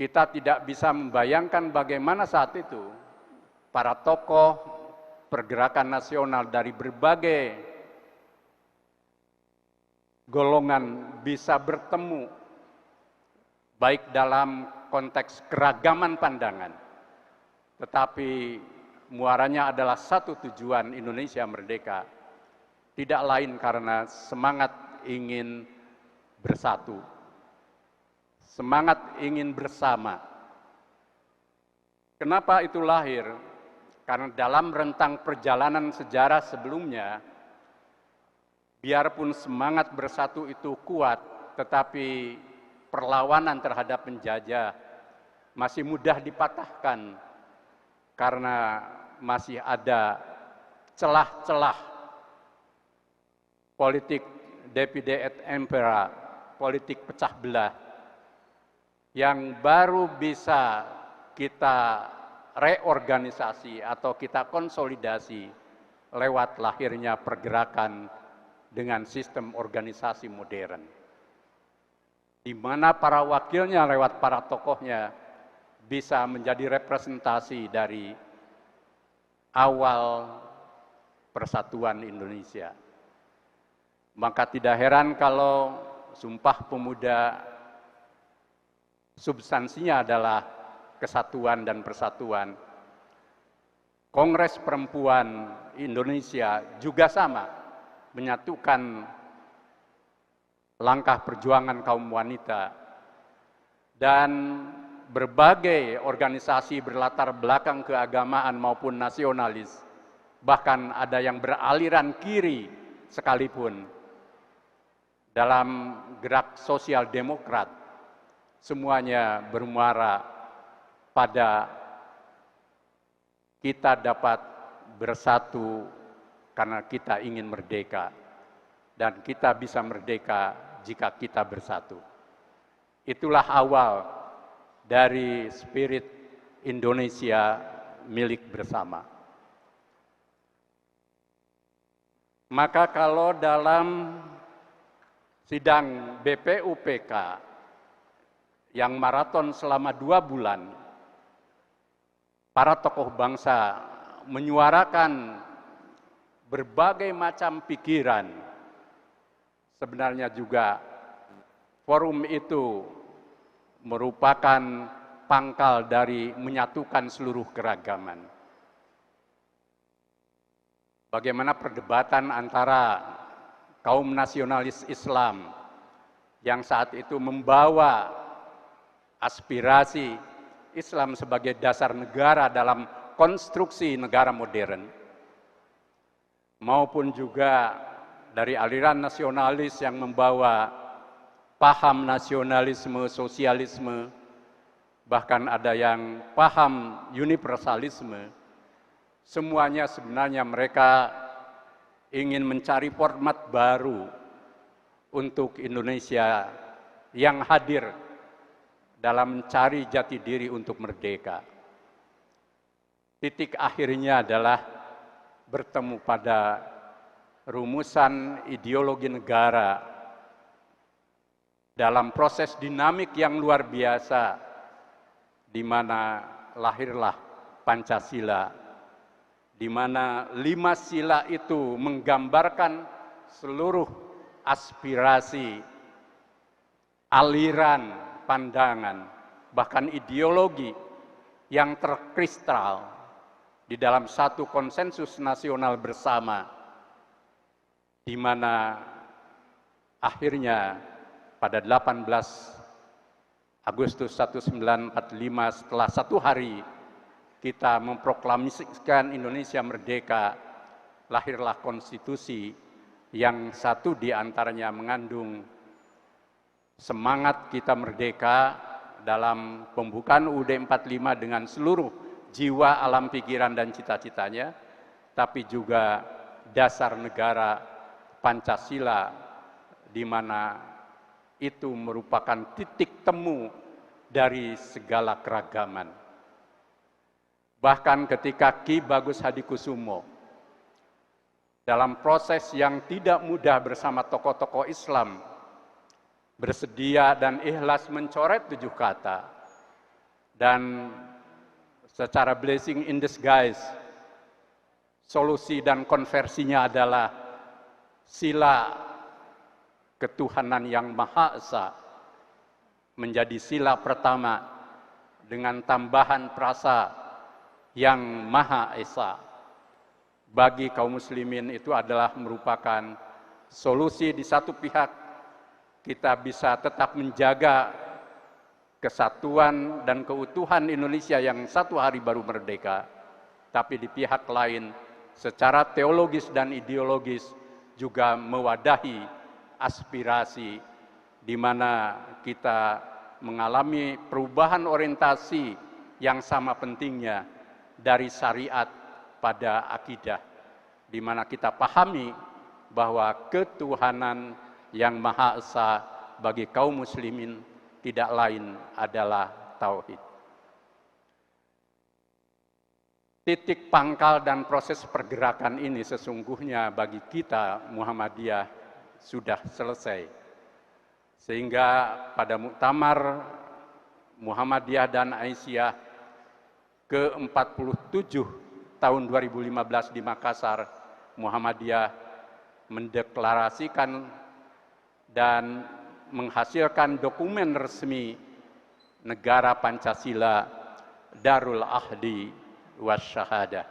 Kita tidak bisa membayangkan bagaimana saat itu para tokoh pergerakan nasional dari berbagai golongan bisa bertemu, baik dalam konteks keragaman pandangan, tetapi muaranya adalah satu tujuan Indonesia merdeka, tidak lain karena semangat ingin bersatu, semangat ingin bersama. Kenapa itu lahir? Karena dalam rentang perjalanan sejarah sebelumnya, biarpun semangat bersatu itu kuat, tetapi perlawanan terhadap penjajah masih mudah dipatahkan karena masih ada celah-celah politik divide et impera, politik pecah belah, yang baru bisa kita reorganisasi atau kita konsolidasi lewat lahirnya pergerakan dengan sistem organisasi modern, di mana para wakilnya lewat para tokohnya bisa menjadi representasi dari awal persatuan Indonesia. Maka tidak heran kalau Sumpah Pemuda substansinya adalah kesatuan dan persatuan. Kongres Perempuan Indonesia juga sama, menyatukan langkah perjuangan kaum wanita, dan berbagai organisasi berlatar belakang keagamaan maupun nasionalis, bahkan ada yang beraliran kiri sekalipun dalam gerak sosial demokrat, semuanya bermuara pada kita dapat bersatu karena kita ingin merdeka, dan kita bisa merdeka jika kita bersatu. Itulah awal dari spirit Indonesia milik bersama. Maka kalau dalam sidang BPUPK yang maraton selama 2 bulan, para tokoh bangsa menyuarakan berbagai macam pikiran. Sebenarnya juga forum itu merupakan pangkal dari menyatukan seluruh keragaman. Bagaimana perdebatan antara kaum nasionalis Islam yang saat itu membawa aspirasi Islam sebagai dasar negara dalam konstruksi negara modern, maupun juga dari aliran nasionalis yang membawa paham nasionalisme, sosialisme, bahkan ada yang paham universalisme. Semuanya sebenarnya mereka ingin mencari format baru untuk Indonesia yang hadir dalam mencari jati diri untuk merdeka. Titik akhirnya adalah bertemu pada rumusan ideologi negara dalam proses dinamik yang luar biasa, di mana lahirlah Pancasila, di mana 5 sila itu menggambarkan seluruh aspirasi, aliran pandangan, bahkan ideologi yang terkristal di dalam satu konsensus nasional bersama, di mana akhirnya pada 18 Agustus 1945, setelah 1 hari kita memproklamasikan Indonesia merdeka, lahirlah konstitusi yang satu di antaranya mengandung semangat kita merdeka dalam pembukaan UUD 45 dengan seluruh jiwa, alam pikiran dan cita-citanya, tapi juga dasar negara Pancasila, di mana itu merupakan titik temu dari segala keragaman. Bahkan ketika Ki Bagus Hadikusumo dalam proses yang tidak mudah bersama tokoh-tokoh Islam bersedia dan ikhlas mencoret 7 kata Dan secara blessing in disguise, solusi dan konversinya adalah sila ketuhanan yang Maha Esa menjadi sila pertama dengan tambahan frasa yang Maha Esa. Bagi kaum muslimin itu adalah merupakan solusi. Di satu pihak kita bisa tetap menjaga kesatuan dan keutuhan Indonesia yang satu hari baru merdeka, tapi di pihak lain secara teologis dan ideologis juga mewadahi aspirasi di mana kita mengalami perubahan orientasi yang sama pentingnya dari syariat pada akidah, di mana kita pahami bahwa ketuhanan yang Maha Esa bagi kaum muslimin tidak lain adalah tauhid. Titik pangkal dan proses pergerakan ini sesungguhnya bagi kita Muhammadiyah sudah selesai. Sehingga pada Muktamar Muhammadiyah dan Aisyah ke-47 tahun 2015 di Makassar, Muhammadiyah mendeklarasikan dan menghasilkan dokumen resmi negara Pancasila Darul Ahdi Wasyahadah,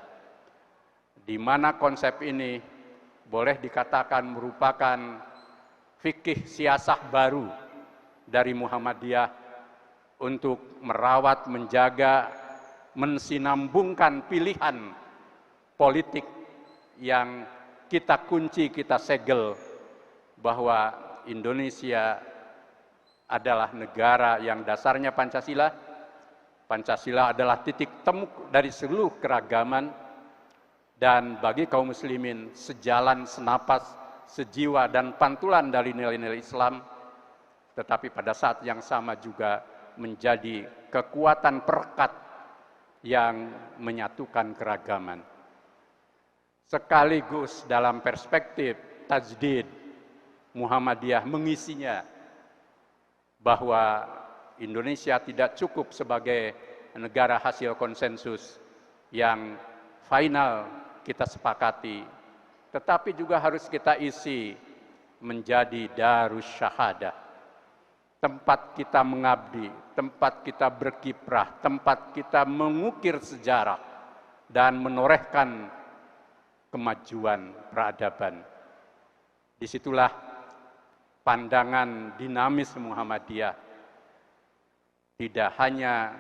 di mana konsep ini boleh dikatakan merupakan fikih siasah baru dari Muhammadiyah untuk merawat, menjaga, mensinambungkan pilihan politik yang kita kunci, kita segel, bahwa Indonesia adalah negara yang dasarnya Pancasila. Pancasila adalah titik temu dari seluruh keragaman, dan bagi kaum muslimin sejalan, senapas, sejiwa dan pantulan dari nilai-nilai Islam, tetapi pada saat yang sama juga menjadi kekuatan perekat yang menyatukan keragaman. Sekaligus dalam perspektif tajdid, Muhammadiyah mengisinya bahwa Indonesia tidak cukup sebagai negara hasil konsensus yang final kita sepakati, tetapi juga harus kita isi menjadi darus syahadah, tempat kita mengabdi, tempat kita berkiprah, tempat kita mengukir sejarah dan menorehkan kemajuan peradaban. Disitulah pandangan dinamis Muhammadiyah tidak hanya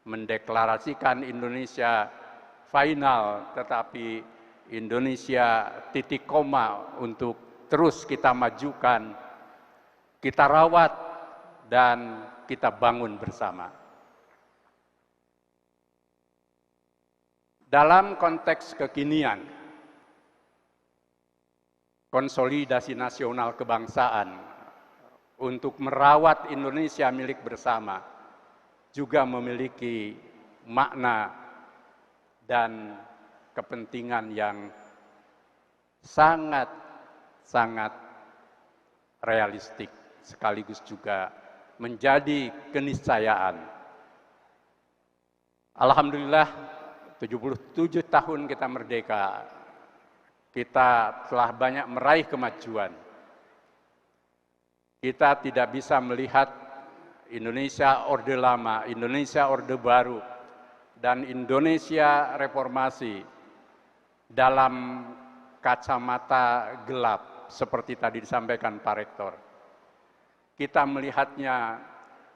mendeklarasikan Indonesia final, tetapi Indonesia titik koma untuk terus kita majukan, kita rawat, dan kita bangun bersama. Dalam konteks kekinian, konsolidasi nasional kebangsaan untuk merawat Indonesia milik bersama juga memiliki makna dan kepentingan yang sangat realistik, sekaligus juga menjadi keniscayaan. Alhamdulillah 77 tahun kita merdeka, kita telah banyak meraih kemajuan. Kita tidak bisa melihat Indonesia Orde Lama, Indonesia Orde Baru, dan Indonesia Reformasi dalam kacamata gelap seperti tadi disampaikan Pak Rektor. Kita melihatnya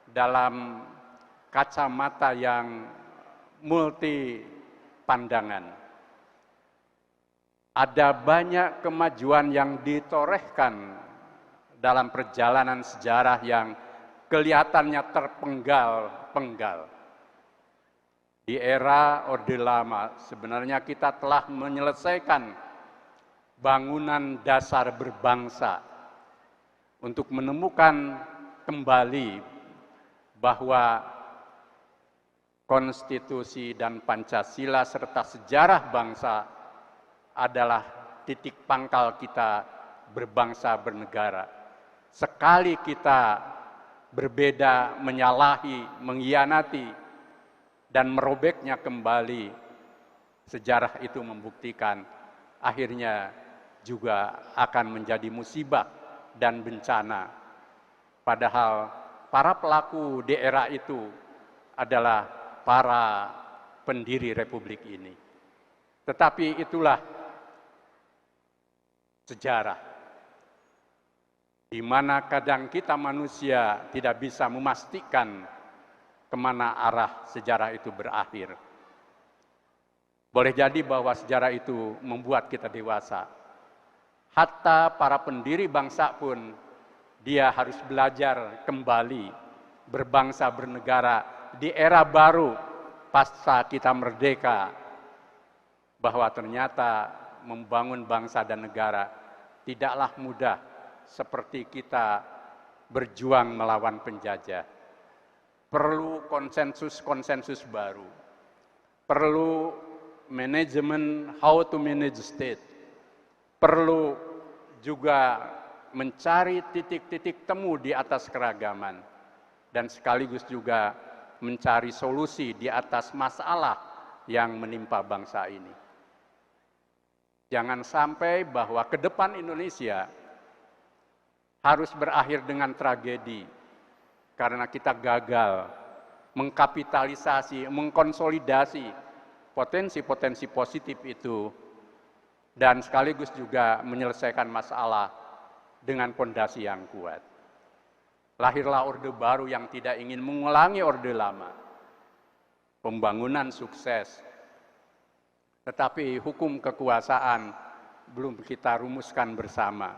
dalam kacamata yang multi pandangan. Ada banyak kemajuan yang ditorehkan dalam perjalanan sejarah yang kelihatannya terpenggal-penggal. Di era Orde Lama sebenarnya kita telah menyelesaikan bangunan dasar berbangsa untuk menemukan kembali bahwa konstitusi dan Pancasila serta sejarah bangsa adalah titik pangkal kita berbangsa bernegara. Sekali kita berbeda, menyalahi, mengkhianati, dan merobeknya kembali, sejarah itu membuktikan akhirnya juga akan menjadi musibah dan bencana. Padahal para pelaku di era itu adalah para pendiri republik ini. Tetapi itulah sejarah, di mana kadang kita manusia tidak bisa memastikan kemana arah sejarah itu berakhir. Boleh jadi bahwa sejarah itu membuat kita dewasa. Hatta para pendiri bangsa pun, dia harus belajar kembali berbangsa bernegara di era baru pasca kita merdeka, bahwa ternyata membangun bangsa dan negara tidaklah mudah seperti kita berjuang melawan penjajah. Perlu konsensus-konsensus baru, perlu manajemen how to manage state, perlu juga mencari titik-titik temu di atas keragaman, dan sekaligus juga mencari solusi di atas masalah yang menimpa bangsa ini. Jangan sampai bahwa ke depan Indonesia harus berakhir dengan tragedi karena kita gagal mengkapitalisasi, mengkonsolidasi potensi-potensi positif itu, dan sekaligus juga menyelesaikan masalah dengan fondasi yang kuat. Lahirlah orde baru yang tidak ingin mengulangi orde lama. Pembangunan sukses, tetapi hukum kekuasaan belum kita rumuskan bersama.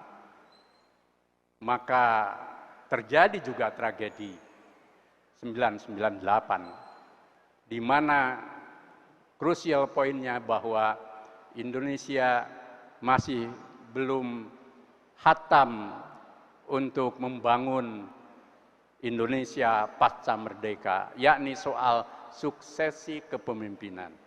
Maka terjadi juga tragedi 998, di mana krusial poinnya bahwa Indonesia masih belum hatam untuk membangun Indonesia pasca merdeka, yakni soal suksesi kepemimpinan.